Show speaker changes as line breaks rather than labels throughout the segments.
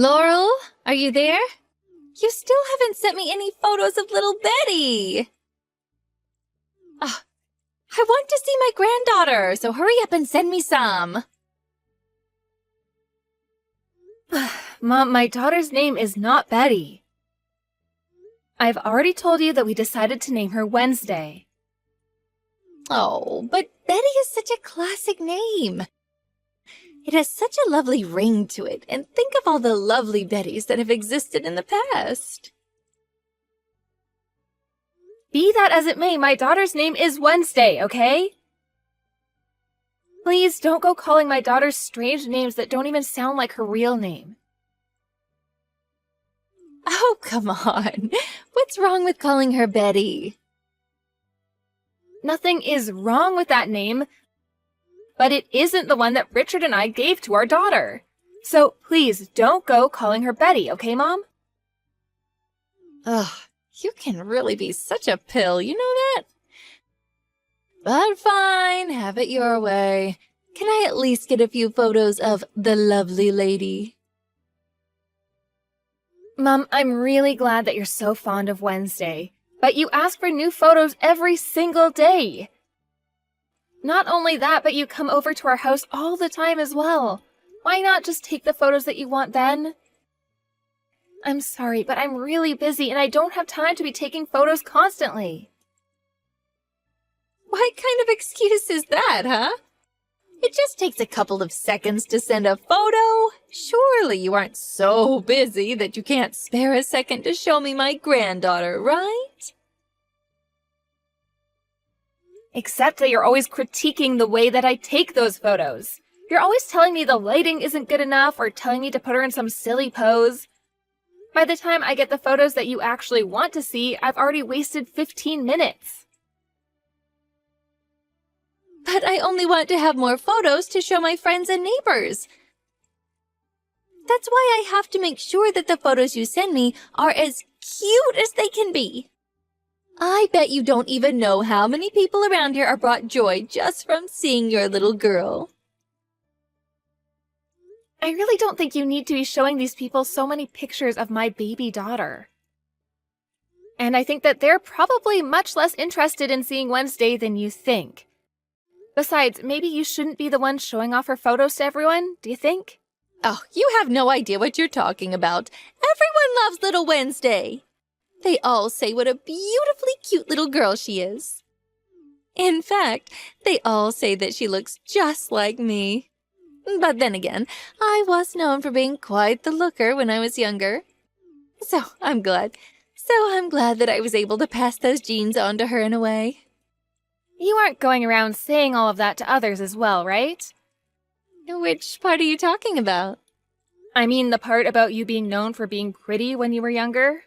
Laurel, are you there? You still haven't sent me any photos of little Betty. I want to see my granddaughter, so hurry up and send me some.
Mom, my daughter's name is not Betty. I've already told you that we decided to name her Wednesday.
Oh, but Betty is such a classic name. It has such a lovely ring to it, and think of all the lovely Bettys that have existed in the past.
Be that as it may, my daughter's name is Wednesday, okay? Please don't go calling my daughter strange names that don't even sound like her real name.
Oh, come on. What's wrong with calling her Betty?
Nothing is wrong with that name, but it isn't the one that Richard and I gave to our daughter. So please don't go calling her Betty, okay, Mom?
Ugh, you can really be such a pill, you know that? But fine, have it your way. Can I at least get a few photos of the lovely lady?
Mom, I'm really glad that you're so fond of Wednesday, but you ask for new photos every single day. Not only that, but you come over to our house all the time as well. Why not just take the photos that you want then? I'm sorry, but I'm really busy and I don't have time to be taking photos constantly.
What kind of excuse is that, huh? It just takes a couple of seconds to send a photo. Surely you aren't so busy that you can't spare a second to show me my granddaughter, right?
Except that you're always critiquing the way that I take those photos. You're always telling me the lighting isn't good enough or telling me to put her in some silly pose. By the time I get the photos that you actually want to see, I've already wasted 15 minutes.
But I only want to have more photos to show my friends and neighbors. That's why I have to make sure that the photos you send me are as cute as they can be. I bet you don't even know how many people around here are brought joy just from seeing your little girl.
I really don't think you need to be showing these people so many pictures of my baby daughter. And I think that they're probably much less interested in seeing Wednesday than you think. Besides, maybe you shouldn't be the one showing off her photos to everyone, do you think?
Oh, you have no idea what you're talking about. Everyone loves little Wednesday. They all say what a beautifully cute little girl she is. In fact, they all say that she looks just like me. But then again, I was known for being quite the looker when I was younger. So I'm glad that I was able to pass those genes on to her in a way.
You aren't going around saying all of that to others as well, right?
Which part are you talking about?
I mean the part about you being known for being pretty when you were younger.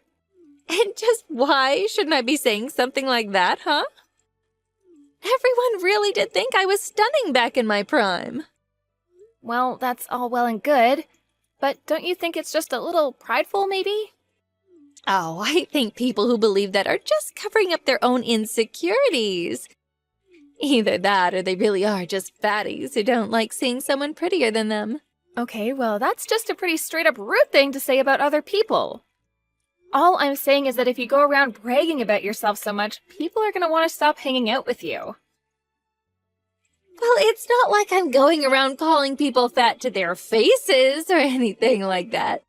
And just why shouldn't I be saying something like that, huh? Everyone really did think I was stunning back in my prime.
Well, that's all well and good, but don't you think it's just a little prideful, maybe?
Oh, I think people who believe that are just covering up their own insecurities. Either that or they really are just fatties who don't like seeing someone prettier than them.
Okay, well, that's just a pretty straight-up rude thing to say about other people. All I'm saying is that if you go around bragging about yourself so much, people are going to want to stop hanging out with you.
Well, it's not like I'm going around calling people fat to their faces or anything like that.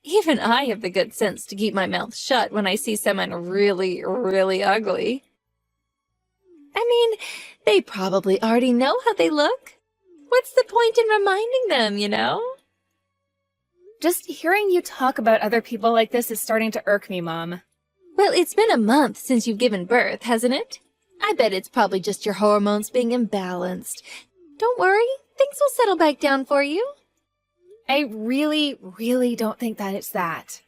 Even I have the good sense to keep my mouth shut when I see someone really, really ugly. I mean, they probably already know how they look. What's the point in reminding them, you know?
Just hearing you talk about other people like this is starting to irk me, Mom.
Well, it's been a month since you've given birth, hasn't it? I bet it's probably just your hormones being imbalanced. Don't worry, things will settle back down for you.
I really, really don't think that it's that.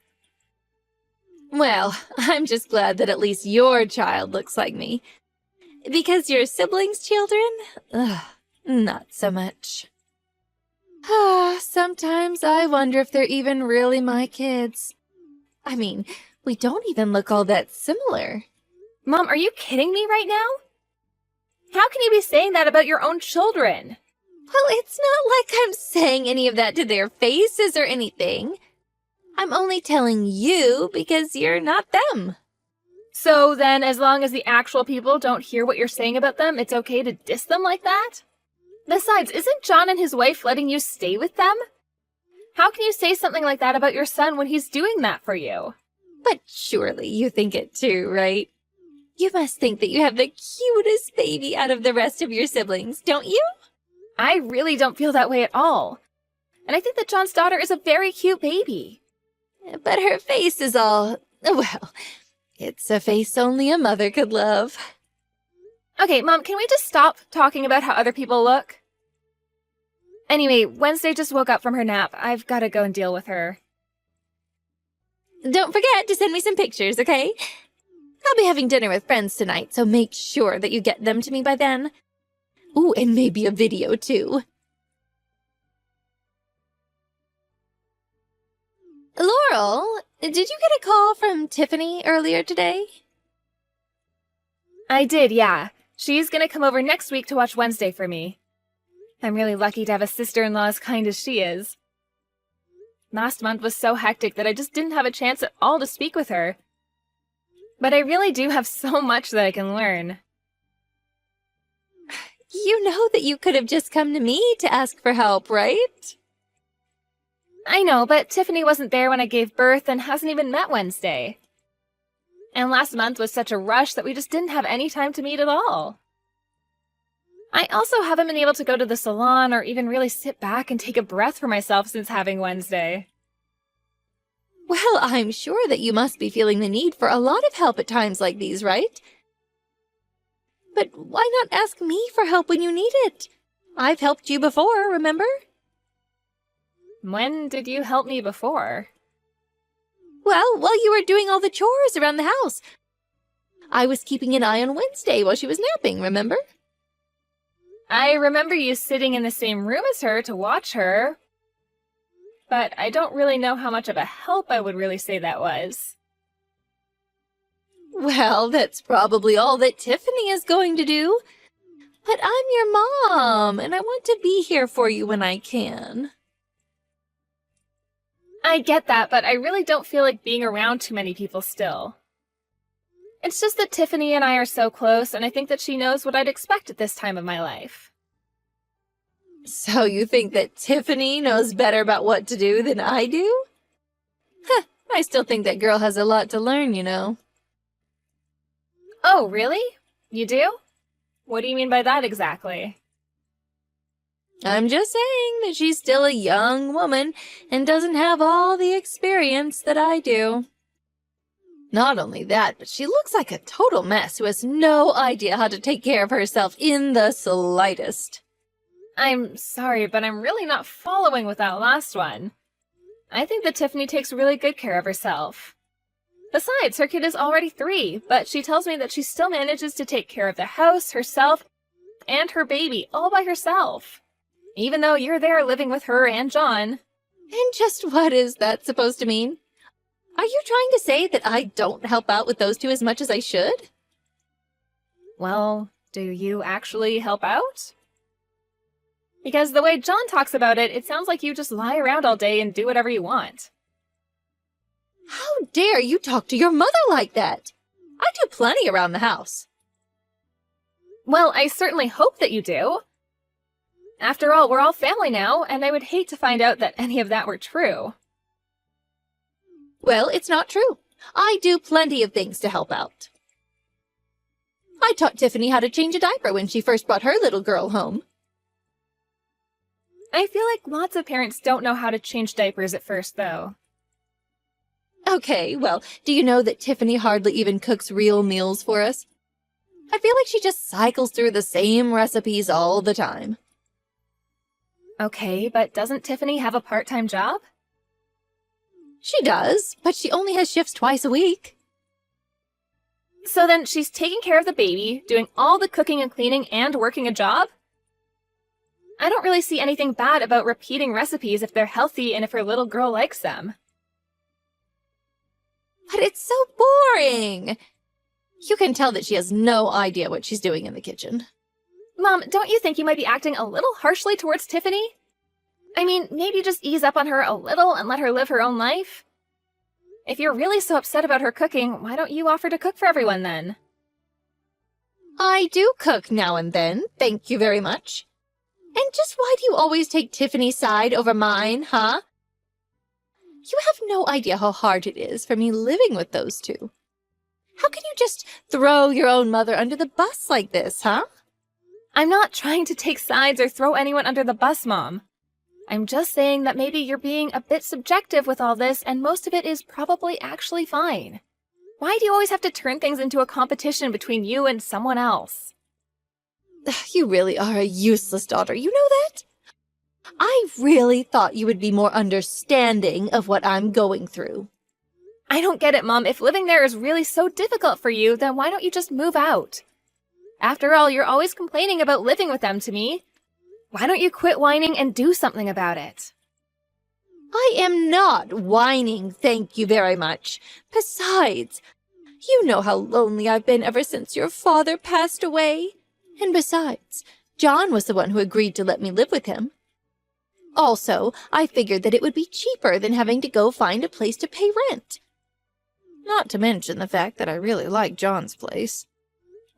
Well, I'm just glad that at least your child looks like me. Because your siblings' children? Not so much. Sometimes I wonder if they're even really my kids. I mean, we don't even look all that similar.
Mom, are you kidding me right now? How can you be saying that about your own children?
Well, it's not like I'm saying any of that to their faces or anything. I'm only telling you because you're not them.
So then, as long as the actual people don't hear what you're saying about them, it's okay to diss them like that? Besides, isn't John and his wife letting you stay with them? How can you say something like that about your son when he's doing that for you?
But surely you think it too, right? You must think that you have the cutest baby out of the rest of your siblings, don't you?
I really don't feel that way at all. And I think that John's daughter is a very cute baby.
But her face is all, well, it's a face only a mother could love.
Okay, Mom, can we just stop talking about how other people look? Anyway, Wednesday just woke up from her nap. I've got to go and deal with her.
Don't forget to send me some pictures, okay? I'll be having dinner with friends tonight, so make sure that you get them to me by then. Ooh, and maybe a video, too. Laurel, did you get a call from Tiffany earlier today?
I did, yeah. She's gonna come over next week to watch Wednesday for me. I'm really lucky to have a sister-in-law as kind as she is. Last month was so hectic that I just didn't have a chance at all to speak with her. But I really do have so much that I can learn.
You know that you could have just come to me to ask for help, right?
I know, but Tiffany wasn't there when I gave birth and hasn't even met Wednesday. And last month was such a rush that we just didn't have any time to meet at all. I also haven't been able to go to the salon or even really sit back and take a breath for myself since having Wednesday.
Well, I'm sure that you must be feeling the need for a lot of help at times like these, right? But why not ask me for help when you need it? I've helped you before, remember?
When did you help me before?
Well, while you were doing all the chores around the house. I was keeping an eye on Wednesday while she was napping, remember?
I remember you sitting in the same room as her to watch her, but I don't really know how much of a help I would really say that was.
Well, that's probably all that Tiffany is going to do. But I'm your mom, and I want to be here for you when I can.
I get that, but I really don't feel like being around too many people still. It's just that Tiffany and I are so close, and I think that she knows what I'd expect at this time of my life.
So you think that Tiffany knows better about what to do than I do? Huh, I still think that girl has a lot to learn, you know.
Oh, really? You do? What do you mean by that exactly?
I'm just saying that she's still a young woman and doesn't have all the experience that I do. Not only that, but she looks like a total mess who has no idea how to take care of herself in the slightest.
I'm sorry, but I'm really not following with that last one. I think that Tiffany takes really good care of herself. Besides, her kid is already 3, but she tells me that she still manages to take care of the house, herself, and her baby all by herself. Even though you're there living with her and John.
And just what is that supposed to mean? Are you trying to say that I don't help out with those two as much as I should?
Well, do you actually help out? Because the way John talks about it, it sounds like you just lie around all day and do whatever you want.
How dare you talk to your mother like that? I do plenty around the house.
Well, I certainly hope that you do. After all, we're all family now, and I would hate to find out that any of that were true.
Well, it's not true. I do plenty of things to help out. I taught Tiffany how to change a diaper when she first brought her little girl home.
I feel like lots of parents don't know how to change diapers at first, though.
Okay, well, do you know that Tiffany hardly even cooks real meals for us? I feel like she just cycles through the same recipes all the time.
Okay, but doesn't Tiffany have a part-time job?
She does, but she only has shifts twice a week.
So then she's taking care of the baby, doing all the cooking and cleaning, and working a job? I don't really see anything bad about repeating recipes if they're healthy and if her little girl likes them.
But it's so boring! You can tell that she has no idea what she's doing in the kitchen.
Mom, don't you think you might be acting a little harshly towards Tiffany? I mean, maybe just ease up on her a little and let her live her own life? If you're really so upset about her cooking, why don't you offer to cook for everyone then?
I do cook now and then, thank you very much. And just why do you always take Tiffany's side over mine, huh? You have no idea how hard it is for me living with those two. How can you just throw your own mother under the bus like this, huh?
I'm not trying to take sides or throw anyone under the bus, Mom. I'm just saying that maybe you're being a bit subjective with all this, and most of it is probably actually fine. Why do you always have to turn things into a competition between you and someone else?
You really are a useless daughter, you know that? I really thought you would be more understanding of what I'm going through.
I don't get it, Mom. If living there is really so difficult for you, then why don't you just move out? After all, you're always complaining about living with them to me. Why don't you quit whining and do something about it?
I am not whining, thank you very much. Besides, you know how lonely I've been ever since your father passed away. And besides, John was the one who agreed to let me live with him. Also, I figured that it would be cheaper than having to go find a place to pay rent. Not to mention the fact that I really like John's place.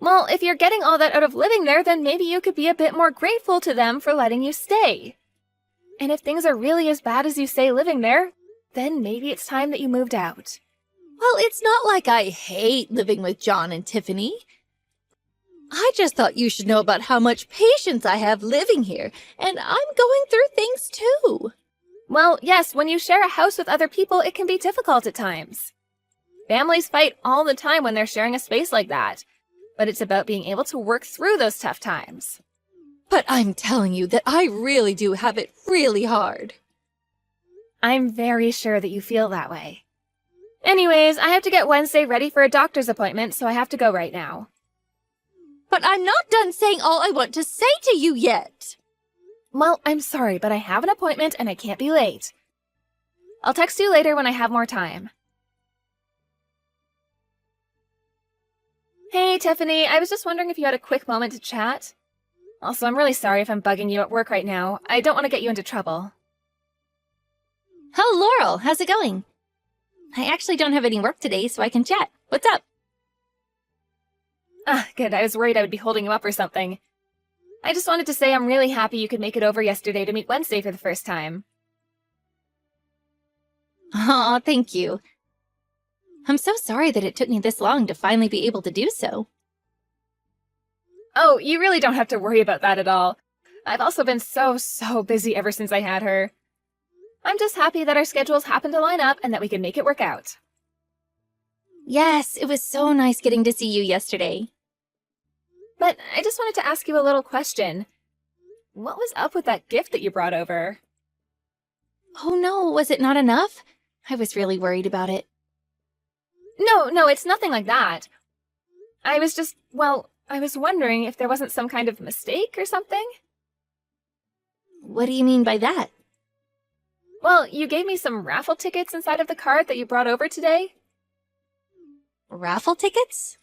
Well, if you're getting all that out of living there, then maybe you could be a bit more grateful to them for letting you stay. And if things are really as bad as you say living there, then maybe it's time that you moved out.
Well, it's not like I hate living with John and Tiffany. I just thought you should know about how much patience I have living here, and I'm going through things too.
Well, yes, when you share a house with other people, it can be difficult at times. Families fight all the time when they're sharing a space like that, but it's about being able to work through those tough times.
But I'm telling you that I really do have it really hard.
I'm very sure that you feel that way. Anyways, I have to get Wednesday ready for a doctor's appointment, so I have to go right now.
But I'm not done saying all I want to say to you yet.
Well, I'm sorry, but I have an appointment and I can't be late. I'll text you later when I have more time. Hey, Tiffany, I was just wondering if you had a quick moment to chat. Also, I'm really sorry if I'm bugging you at work right now. I don't want to get you into trouble.
Oh, Laurel, how's it going? I actually don't have any work today, so I can chat. What's up?
Good. I was worried I would be holding you up or something. I just wanted to say I'm really happy you could make it over yesterday to meet Wednesday for the first time.
Aw, thank you. I'm so sorry that it took me this long to finally be able to do so.
Oh, you really don't have to worry about that at all. I've also been so busy ever since I had her. I'm just happy that our schedules happened to line up and that we could make it work out.
Yes, it was so nice getting to see you yesterday.
But I just wanted to ask you a little question. What was up with that gift that you brought over?
Oh no, was it not enough? I was really worried about it.
No, it's nothing like that. I was wondering if there wasn't some kind of mistake or something.
What do you mean by that?
Well, you gave me some raffle tickets inside of the card that you brought over today.
Raffle tickets?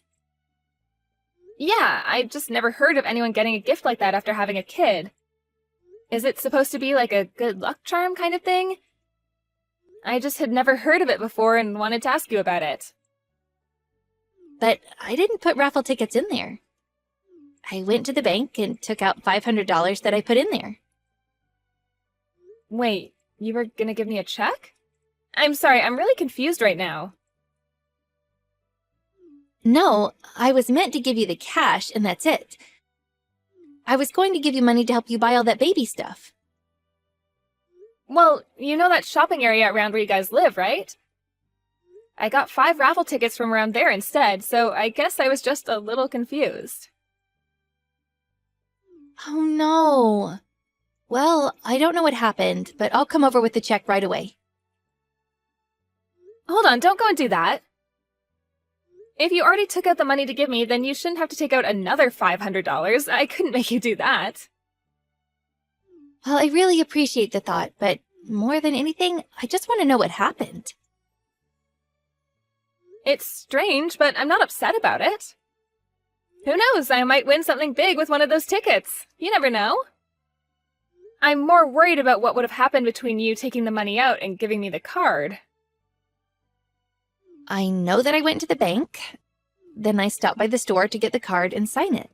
Yeah, I just never heard of anyone getting a gift like that after having a kid. Is it supposed to be like a good luck charm kind of thing? I just had never heard of it before and wanted to ask you about it.
But I didn't put raffle tickets in there. I went to the bank and took out $500 that I put in there.
Wait, you were gonna give me a check? I'm sorry, I'm really confused right now.
No, I was meant to give you the cash and that's it. I was going to give you money to help you buy all that baby stuff.
Well, you know that shopping area around where you guys live, right? I got 5 raffle tickets from around there instead, so I guess I was just a little confused.
Oh no. Well, I don't know what happened, but I'll come over with the check right away.
Hold on, don't go and do that. If you already took out the money to give me, then you shouldn't have to take out another $500. I couldn't make you do that.
Well, I really appreciate the thought, but more than anything, I just want to know what happened.
It's strange, but I'm not upset about it. Who knows, I might win something big with one of those tickets. You never know. I'm more worried about what would have happened between you taking the money out and giving me the card.
I know that I went to the bank. Then I stopped by the store to get the card and sign it.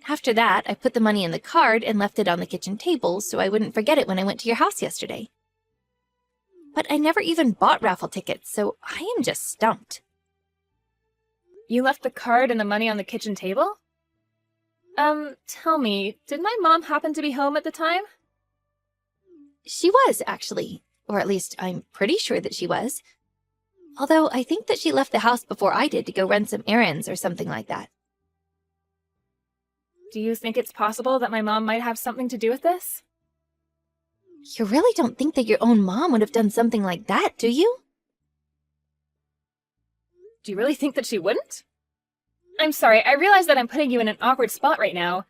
After that, I put the money in the card and left it on the kitchen table so I wouldn't forget it when I went to your house yesterday. But I never even bought raffle tickets, so I am just stumped.
You left the card and the money on the kitchen table? Tell me, did my mom happen to be home at the time?
She was, actually. Or at least I'm pretty sure that she was. Although I think that she left the house before I did to go run some errands or something like that.
Do you think it's possible that my mom might have something to do with this?
You really don't think that your own mom would have done something like that, do you?
Do you really think that she wouldn't? I'm sorry, I realize that I'm putting you in an awkward spot right now,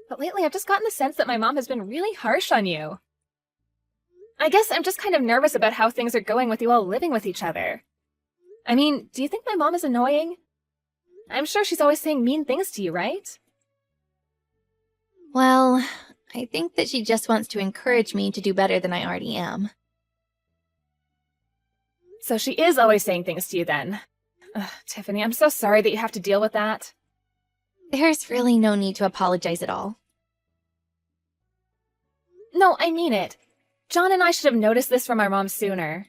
but lately I've just gotten the sense that my mom has been really harsh on you. I guess I'm just kind of nervous about how things are going with you all living with each other. I mean, do you think my mom is annoying? I'm sure she's always saying mean things to you, right?
Well, I think that she just wants to encourage me to do better than I already am.
So she is always saying things to you then. Ugh, Tiffany, I'm so sorry that you have to deal with that.
There's really no need to apologize at all.
No, I mean it. John and I should have noticed this from our mom sooner.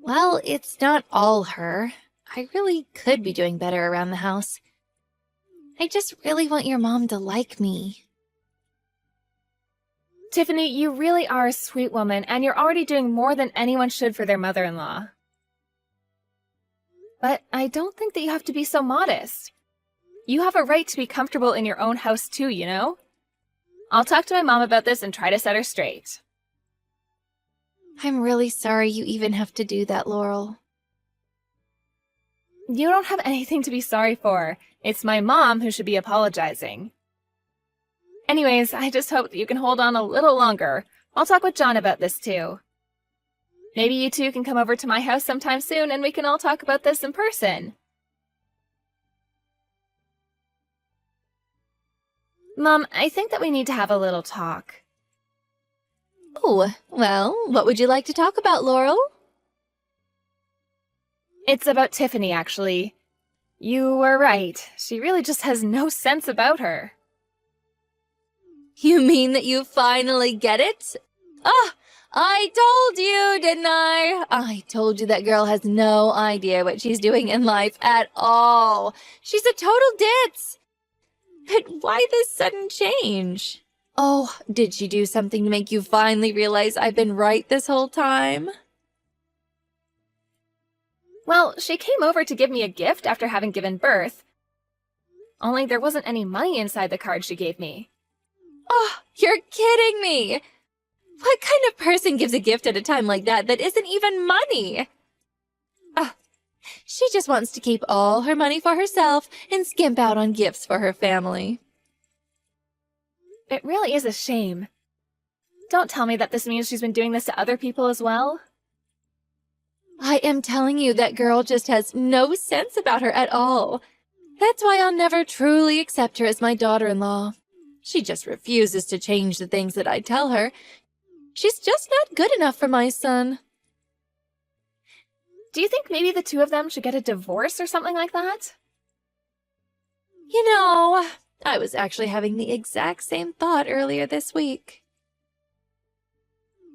Well, it's not all her. I really could be doing better around the house. I just really want your mom to like me.
Tiffany, you really are a sweet woman, and you're already doing more than anyone should for their mother-in-law. But I don't think that you have to be so modest. You have a right to be comfortable in your own house too, you know? I'll talk to my mom about this and try to set her straight.
I'm really sorry you even have to do that, Laurel.
You don't have anything to be sorry for. It's my mom who should be apologizing. Anyways, I just hope that you can hold on a little longer. I'll talk with John about this too. Maybe you two can come over to my house sometime soon and we can all talk about this in person. Mom, I think that we need to have a little talk.
Oh, well, what would you like to talk about, Laurel?
It's about Tiffany, actually. You were right. She really just has no sense about her.
You mean that you finally get it? Ah, I told you, didn't I? I told you that girl has no idea what she's doing in life at all. She's a total ditz. But why this sudden change? Oh, did she do something to make you finally realize I've been right this whole time?
Well, she came over to give me a gift after having given birth. Only there wasn't any money inside the card she gave me.
Oh, you're kidding me! What kind of person gives a gift at a time like that isn't even money? She just wants to keep all her money for herself and skimp out on gifts for her family.
It really is a shame. Don't tell me that this means she's been doing this to other people as well.
I am telling you, that girl just has no sense about her at all. That's why I'll never truly accept her as my daughter-in-law. She just refuses to change the things that I tell her. She's just not good enough for my son.
Do you think maybe the two of them should get a divorce or something like that?
You know, I was actually having the exact same thought earlier this week.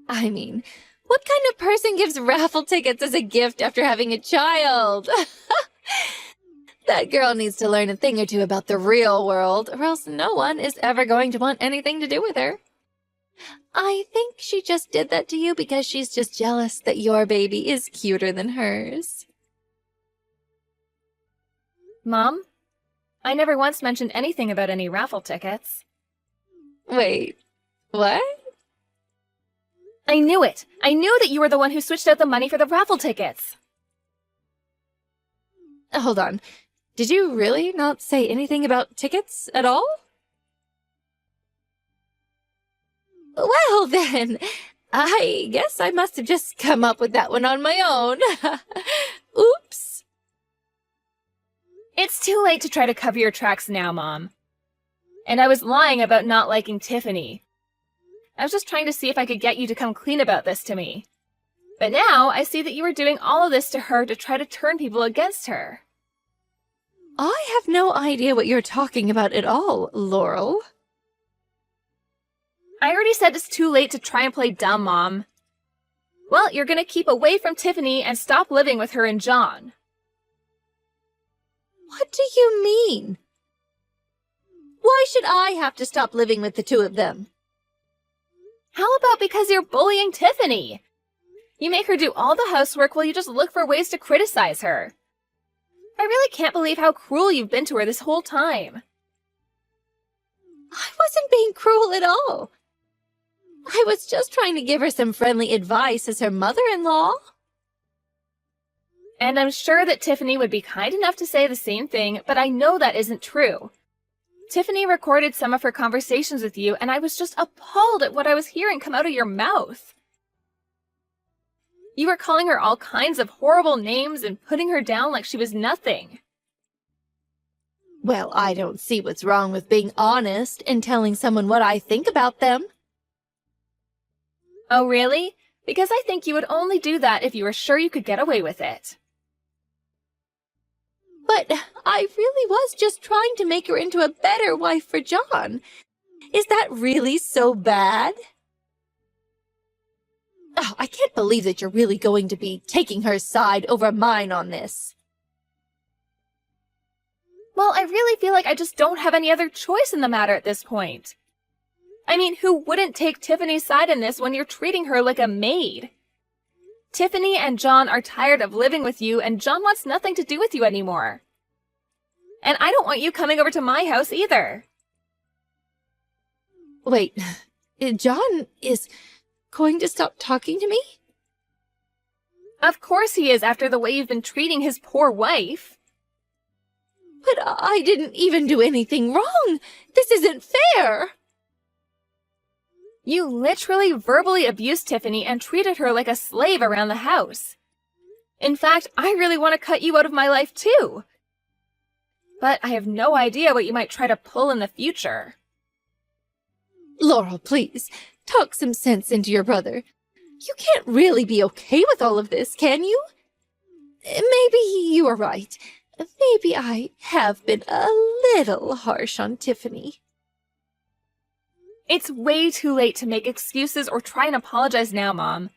I mean, what kind of person gives raffle tickets as a gift after having a child? That girl needs to learn a thing or two about the real world, or else no one is ever going to want anything to do with her. I think she just did that to you because she's just jealous that your baby is cuter than hers.
Mom, I never once mentioned anything about any raffle tickets.
Wait, what?
I knew it! I knew that you were the one who switched out the money for the raffle tickets!
Hold on. Did you really not say anything about tickets at all? Well, then, I guess I must have just come up with that one on my own. Oops.
It's too late to try to cover your tracks now, Mom. And I was lying about not liking Tiffany. I was just trying to see if I could get you to come clean about this to me. But now I see that you were doing all of this to her to try to turn people against her.
I have no idea what you're talking about at all, Laurel.
I already said it's too late to try and play dumb, Mom. Well, you're gonna keep away from Tiffany and stop living with her and John.
What do you mean? Why should I have to stop living with the two of them?
How about because you're bullying Tiffany? You make her do all the housework while you just look for ways to criticize her. I really can't believe how cruel you've been to her this whole time.
I wasn't being cruel at all. I was just trying to give her some friendly advice as her mother-in-law.
And I'm sure that Tiffany would be kind enough to say the same thing, but I know that isn't true. Tiffany recorded some of her conversations with you, and I was just appalled at what I was hearing come out of your mouth. You were calling her all kinds of horrible names and putting her down like she was nothing.
Well, I don't see what's wrong with being honest and telling someone what I think about them.
Oh, really? Because I think you would only do that if you were sure you could get away with it.
But I really was just trying to make her into a better wife for John. Is that really so bad? Oh, I can't believe that you're really going to be taking her side over mine on this.
Well, I really feel like I just don't have any other choice in the matter at this point. I mean, who wouldn't take Tiffany's side in this when you're treating her like a maid? Tiffany and John are tired of living with you, and John wants nothing to do with you anymore. And I don't want you coming over to my house either.
Wait, John is going to stop talking to me?
Of course he is, after the way you've been treating his poor wife.
But I didn't even do anything wrong. This isn't fair.
You literally verbally abused Tiffany and treated her like a slave around the house. In fact, I really want to cut you out of my life too. But I have no idea what you might try to pull in the future.
Laurel, please, talk some sense into your brother. You can't really be okay with all of this, can you? Maybe you are right. Maybe I have been a little harsh on Tiffany.
It's way too late to make excuses or try and apologize now, Mom.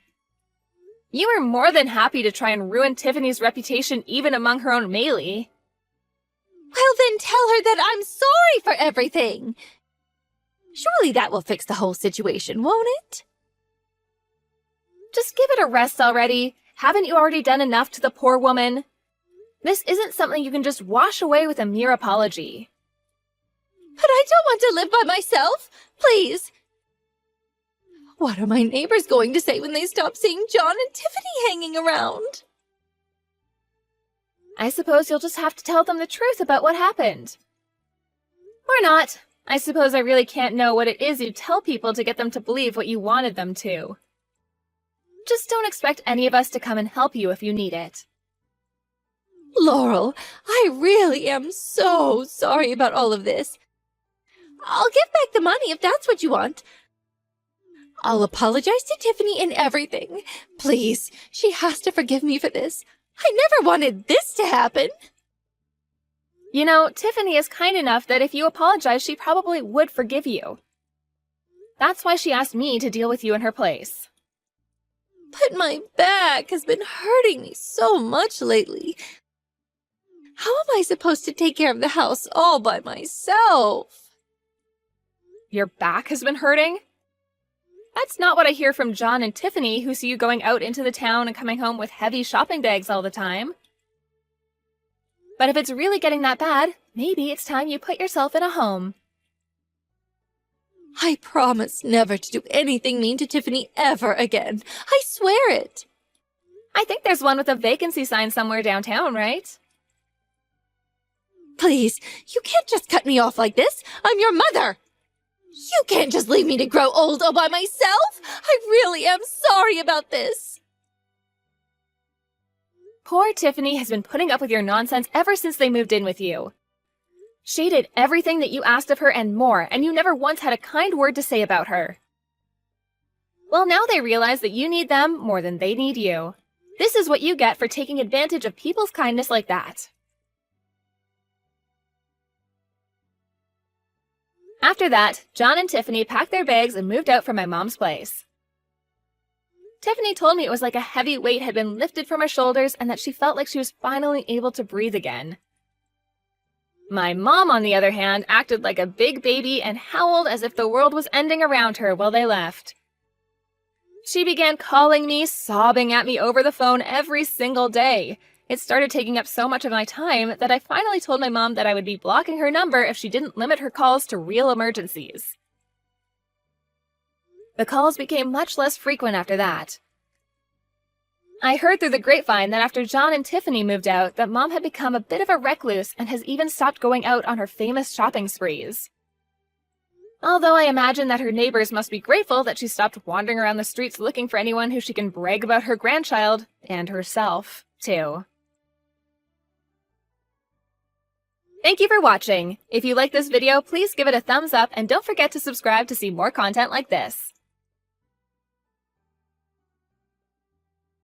You are more than happy to try and ruin Tiffany's reputation even among her own melee.
Well, then tell her that I'm sorry for everything. Surely that will fix the whole situation, won't it?
Just give it a rest already. Haven't you already done enough to the poor woman? This isn't something you can just wash away with a mere apology.
But I don't want to live by myself. Please. What are my neighbors going to say when they stop seeing John and Tiffany hanging around?
I suppose you'll just have to tell them the truth about what happened. Or not. I suppose I really can't know what it is you tell people to get them to believe what you wanted them to. Just don't expect any of us to come and help you if you need it.
Laurel, I really am so sorry about all of this. I'll give back the money if that's what you want. I'll apologize to Tiffany and everything. Please, she has to forgive me for this. I never wanted this to happen.
You know, Tiffany is kind enough that if you apologize, she probably would forgive you. That's why she asked me to deal with you in her place.
But my back has been hurting me so much lately. How am I supposed to take care of the house all by myself?
Your back has been hurting? That's not what I hear from John and Tiffany, who see you going out into the town and coming home with heavy shopping bags all the time. But if it's really getting that bad, maybe it's time you put yourself in a home.
I promise never to do anything mean to Tiffany ever again. I swear it.
I think there's one with a vacancy sign somewhere downtown, right?
Please, you can't just cut me off like this. I'm your mother. You can't just leave me to grow old all by myself. I really am sorry about this.
Poor Tiffany has been putting up with your nonsense ever since they moved in with you. She did everything that you asked of her and more, and you never once had a kind word to say about her. Well, now they realize that you need them more than they need you. This is what you get for taking advantage of people's kindness like that. After that, John and Tiffany packed their bags and moved out from my mom's place. Tiffany told me it was like a heavy weight had been lifted from her shoulders and that she felt like she was finally able to breathe again. My mom, on the other hand, acted like a big baby and howled as if the world was ending around her while they left. She began calling me, sobbing at me over the phone every single day. It started taking up so much of my time that I finally told my mom that I would be blocking her number if she didn't limit her calls to real emergencies. The calls became much less frequent after that. I heard through the grapevine that after John and Tiffany moved out, that Mom had become a bit of a recluse and has even stopped going out on her famous shopping sprees. Although I imagine that her neighbors must be grateful that she stopped wandering around the streets looking for anyone who she can brag about her grandchild, and herself, too. Thank you for watching. If you like this video, please give it a thumbs up and don't forget to subscribe to see more content like this.